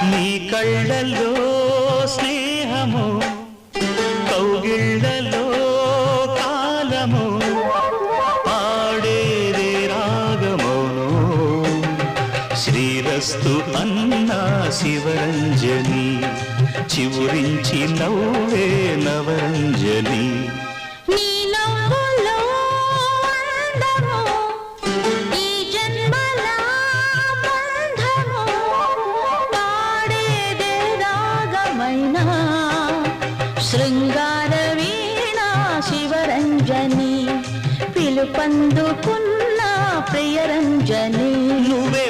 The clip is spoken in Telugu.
నీ కళ్ళల్లో స్నేహము కౌగిళ్ళలో కాలము పాడేదే రాగమోను శ్రీరస్తు అన్నా శివరంజని చివురించి నవ్వే నవరంజని శృంగార వీణా శివరంజని పిలుపందుకున్న ప్రియరంజని నువ్వే